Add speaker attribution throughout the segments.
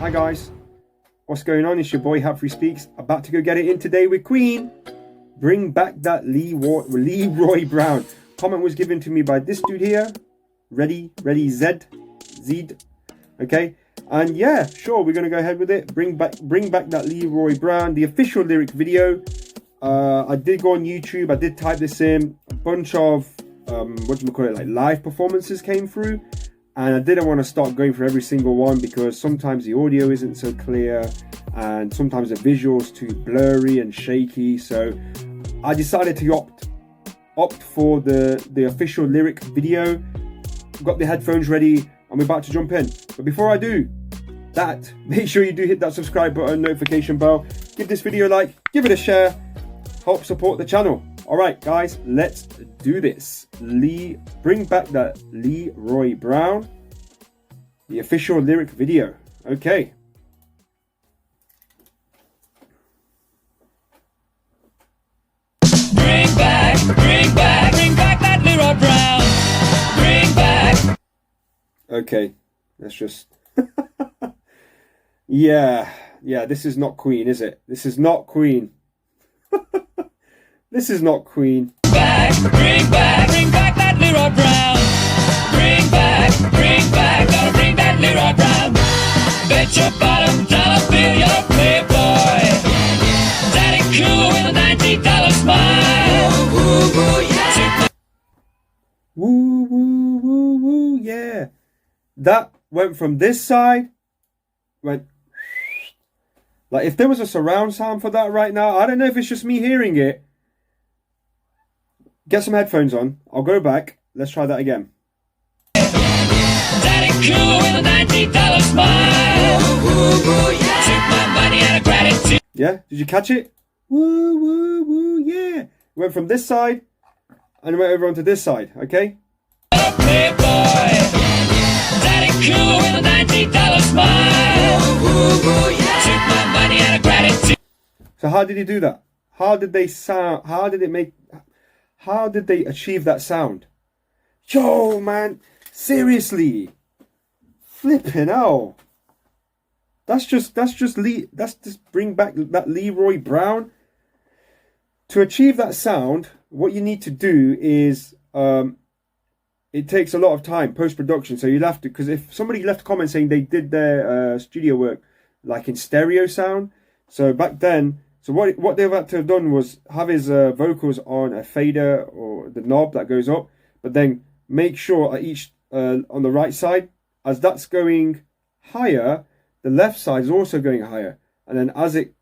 Speaker 1: Hi guys, what's going on? It's your boy Humphrey Speaks, about to go get it in today with Queen. Bring back that Leroy Brown. Comment was given to me by this dude here, Ready Zed. Okay, and yeah, sure, we're gonna go ahead with it. Bring back that Leroy Brown, the official lyric video. I did go on YouTube, I did type this in, a bunch of like live performances came through, and I didn't want to start going for every single one because sometimes the audio isn't so clear and sometimes the visuals too blurry and shaky. So I decided to opt for the official lyric video. Got the headphones ready, I'm about to jump in. But before I do that, make sure you do hit that subscribe button, notification bell, give this video a like, give it a share, help support the channel. Alright guys, let's do this. Bring back that Leroy Brown, the official lyric video. Okay.
Speaker 2: Bring back that Leroy Brown. Bring back.
Speaker 1: Okay, let's just yeah, this is not Queen, is it? This is not Queen. This is not Queen.
Speaker 2: Bring back that Leroy Brown. Bring back, gotta bring that Leroy Brown. Bet your bottom dollar bill you're a playboy. Daddy cool with a $90 smile. Woo, woo, yeah.
Speaker 1: Woo, woo, woo, woo, yeah. That went from this side, went like if there was a surround sound for that right now, I don't know if it's just me hearing it. Get some headphones on. I'll go back. Let's try that again.
Speaker 2: Daddy cool with a $90 smile. Woo, woo, yeah. Took my money out of gratitude.
Speaker 1: Yeah, did you catch it? Woo, woo, woo, yeah. It went from this side and it went over onto this side, okay?
Speaker 2: Playboy. Daddy cool with a $90 smile. Woo, woo, yeah. Took my money out of gratitude.
Speaker 1: So how did he do that? How did they sound? How did they achieve that sound? Yo, man, seriously, flipping hell. That's just bring back that Leroy Brown. To achieve that sound, what you need to do is it takes a lot of time, post-production. So you'll have to, because if somebody left a comment saying they did their studio work like in stereo sound, so back then. So what they've had to have done was have his vocals on a fader or the knob that goes up, but then make sure at each on the right side, as that's going higher, the left side is also going higher, and then as it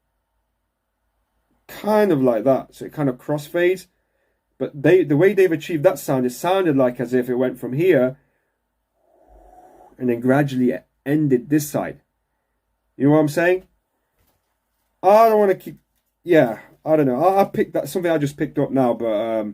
Speaker 1: kind of like that, so it kind of crossfades. But the way they've achieved that sound, it sounded like as if it went from here and then gradually ended this side. You know what I'm saying? I don't want to keep. Yeah, I don't know. I picked that, something I just picked up now, but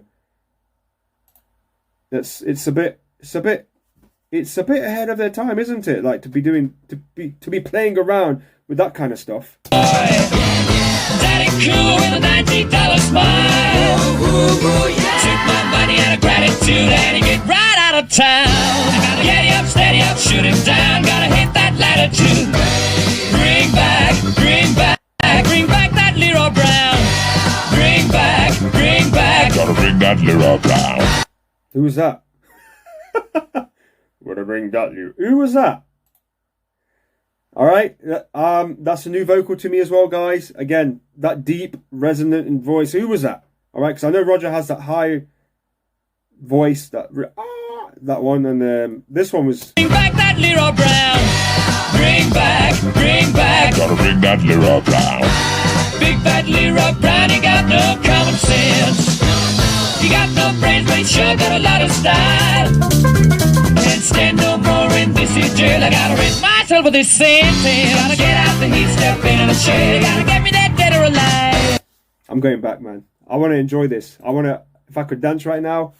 Speaker 1: it's a bit ahead of their time, isn't it? Like to be playing around with that kind of stuff.
Speaker 2: Daddy cool with a $90 smile. Woo, woo, yeah. Took my money out of gratitude and he get right out of town. Gotta get up, steady up, shoot him down. Gotta hit that latitude. Bring back that Leroy Brown. Bring back.
Speaker 3: Gotta bring that Leroy Brown.
Speaker 1: Who was that? Gotta bring that Leroy. Who was that? All right, that's a new vocal to me as well, guys. Again, that deep, resonant voice. Who was that? All right, because I know Roger has that high voice, that one, and this one was.
Speaker 2: Bring back that Leroy Brown. Bring back.
Speaker 3: Gotta bring that Leroy Brown.
Speaker 2: Big bad Leroy Brown, he got no common sense. He got no brains, but he sure got a lot of style. Can't stand no more in this here jail. I gotta rid myself of this sentence. Gotta get out the heat, step into the shade. Gotta get me that dead or alive.
Speaker 1: I'm going back, man. I want to enjoy this. I want to, if I could dance right now.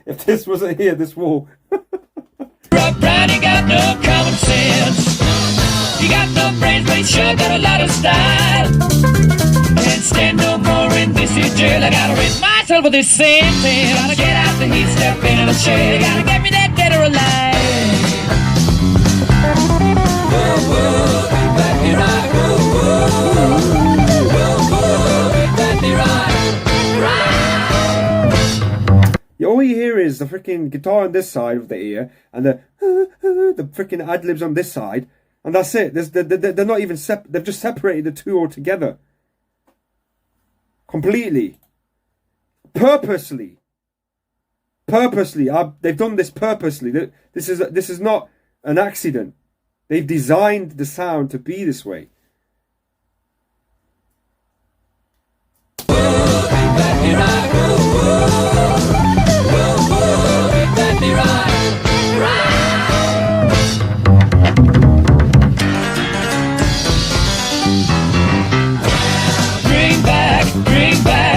Speaker 1: If this wasn't here, this wall.
Speaker 2: Leroy Brown, he got no common sense. He got no brains, but he sure got a lot of style. Can't stand no more in this here jail. I gotta rid myself of this sentence. Gotta get out the heat, step into the shade. Gotta get me that dead or alive. Whoa, whoa.
Speaker 1: the freaking guitar on this side of the ear and the freaking ad-libs on this side, and that's it. They're not even they've just separated the two altogether. Completely. Purposely. They've done this purposely. This is not an accident. They've designed the sound to be this way.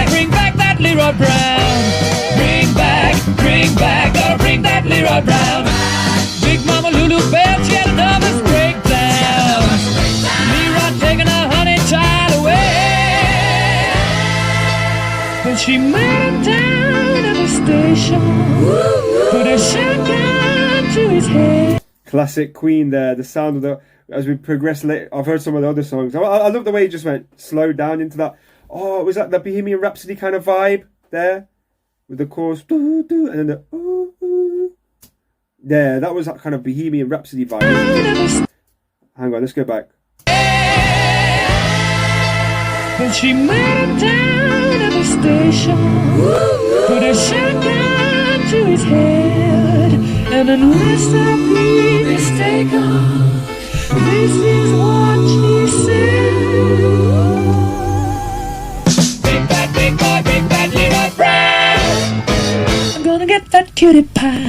Speaker 2: Bring back that Leroy Brown. Bring back, gotta bring that Leroy Brown. Big Mama Lulu Bell, she had a nervous breakdown. Leroy taking her honey child away. But she met him down at the station, put a shotgun to his head.
Speaker 1: Classic Queen there, the sound of the, as we progress later. I've heard some of the other songs. I love the way it just went slowed down into that. Oh, was that the Bohemian Rhapsody kind of vibe there? With the chorus, doo, doo, and then the ooh, ooh. Yeah, that was that kind of Bohemian Rhapsody vibe. Hang on, let's go back.
Speaker 2: When she met him down at the station, put a shotgun to his head, and unless I be mistaken, this is what she said. Big bad Leroy Brown, I'm gonna get that cutie pie.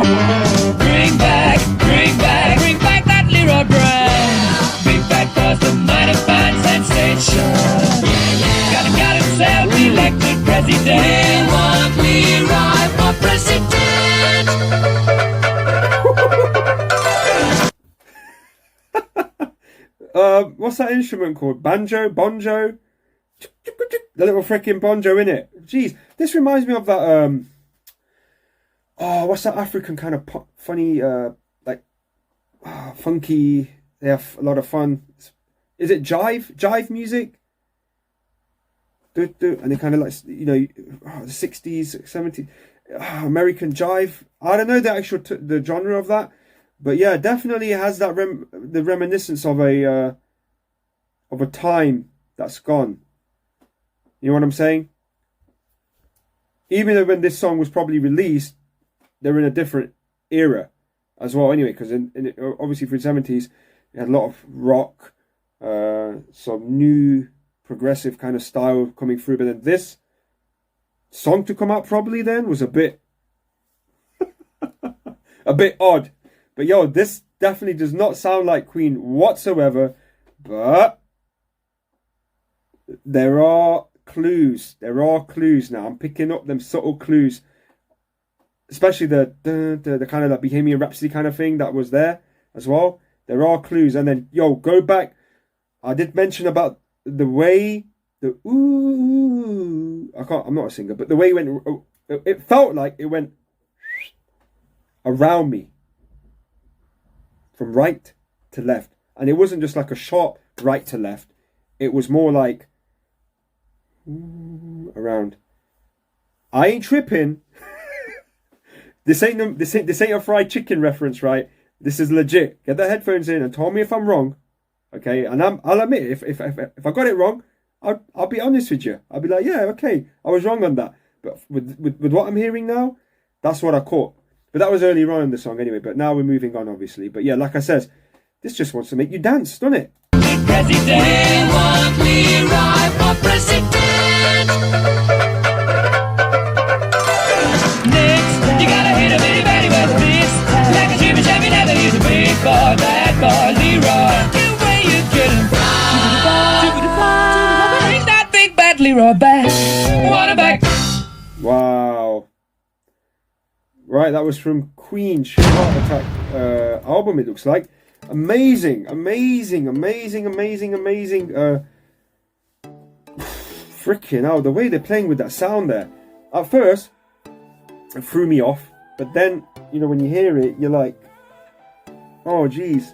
Speaker 2: Bring back that Leroy Brown. Big bad cause the mighty fine sensation. Got himself elected president. We want Leroy for president.
Speaker 1: What's that instrument called? Bonjo? The little freaking bonjo in it. Jeez, this reminds me of that. What's that African kind of funny, funky? They have a lot of fun. Is it jive music? And they kind of like, the 60s, 70s, American jive. I don't know the actual the genre of that, but yeah, definitely has that the reminiscence of a time that's gone. You know what I'm saying? Even though when this song was probably released, they're in a different era as well. Anyway, because obviously for the 70s, you had a lot of rock, some new progressive kind of style coming through. But then this song to come out probably then was a bit odd. But yo, this definitely does not sound like Queen whatsoever. But there are clues now. I'm picking up them subtle clues, especially the kind of that Bohemian Rhapsody kind of thing that was there as well. There are clues. And then go back. I did mention about the way the ooh, I'm not a singer, but the way it went, it felt like it went around me from right to left, and it wasn't just like a sharp right to left. It was more like around. I ain't tripping. This ain't a fried chicken reference, right? This is legit. Get the headphones in and tell me if I'm wrong, okay? And I'll admit if I got it wrong, I'll be honest with you. I'll be like, yeah, okay, I was wrong on that. But with what I'm hearing now, that's what I caught. But that was earlier on in the song anyway. But now we're moving on, obviously. But yeah, like I said, this just wants to make you dance, doesn't it?
Speaker 2: President, we want Leroy for president. Next, you gotta hit a bitty batty with this. Like a Jimmy Chevy, never use a big boy, bad boy, Leroy. The way you get him, bring that big bad Leroy back. Want him back.
Speaker 1: Wow. Right, that was from Queen's Heart Attack album, it looks like. Amazing. Freaking hell, the way they're playing with that sound there. At first, it threw me off. But then, when you hear it, you're like, oh, geez.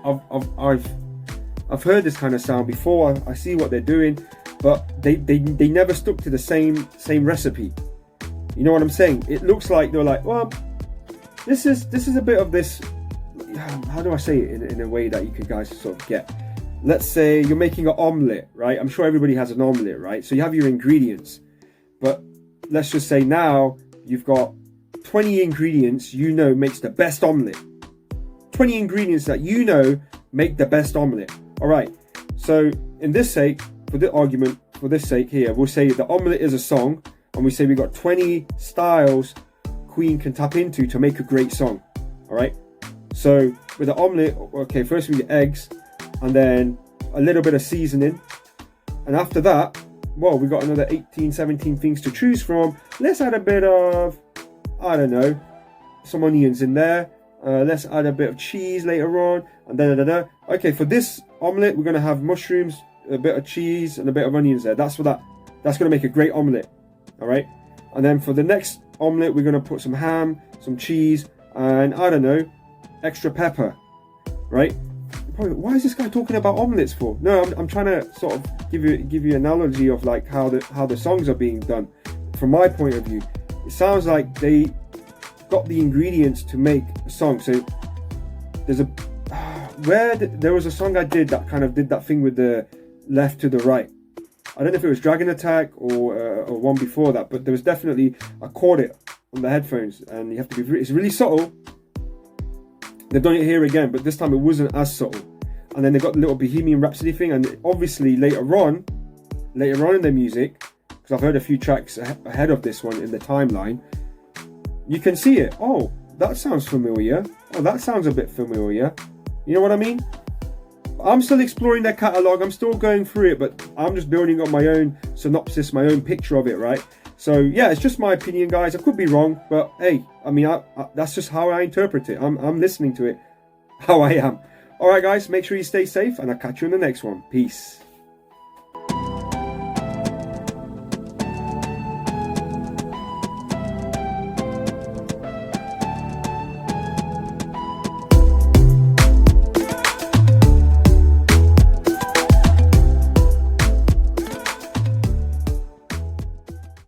Speaker 1: I've heard this kind of sound before. I see what they're doing. But they never stuck to the same recipe. You know what I'm saying? It looks like they're like, well, this is a bit of this. How do I say it in a way that you could guys sort of get? Let's say you're making an omelette, right? I'm sure everybody has an omelette, right? So you have your ingredients, but let's just say now you've got 20 ingredients you know makes the best omelette. 20 ingredients that you know make the best omelette. All right. So in this sake, for the argument, for this sake here, we'll say the omelette is a song, and we say we got 20 styles Queen can tap into to make a great song. All right. So with the omelette, okay, first we get eggs, and then a little bit of seasoning, and after that, well, we got another 18, 17 things to choose from. Let's add a bit of, I don't know, some onions in there. Let's add a bit of cheese later on, and da. Okay, for this omelette, we're gonna have mushrooms, a bit of cheese, and a bit of onions there. That's gonna make a great omelette. All right, and then for the next omelette, we're gonna put some ham, some cheese, and I don't know, extra pepper, right? Probably, why is this guy talking about omelettes for? No, I'm trying to sort of give you an analogy of like how the songs are being done. From my point of view, it sounds like they got the ingredients to make a song. So there's there was a song I did that kind of did that thing with the left to the right. I don't know if it was Dragon Attack or one before that, but there was definitely, I caught it on the headphones, and you have to be, it's really subtle. They've done it here again, but this time it wasn't as subtle. And then they got the little Bohemian Rhapsody thing, and obviously later on in their music, because I've heard a few tracks ahead of this one in the timeline, you can see it. Oh, that sounds familiar. Oh, that sounds a bit familiar. You know what I mean? I'm still exploring their catalogue. I'm still going through it, but I'm just building up my own synopsis, my own picture of it, right? So yeah, it's just my opinion, guys. I could be wrong, but hey, I mean, that's just how I interpret it. I'm listening to it how I am. All right, guys, make sure you stay safe, and I'll catch you in the next one. Peace.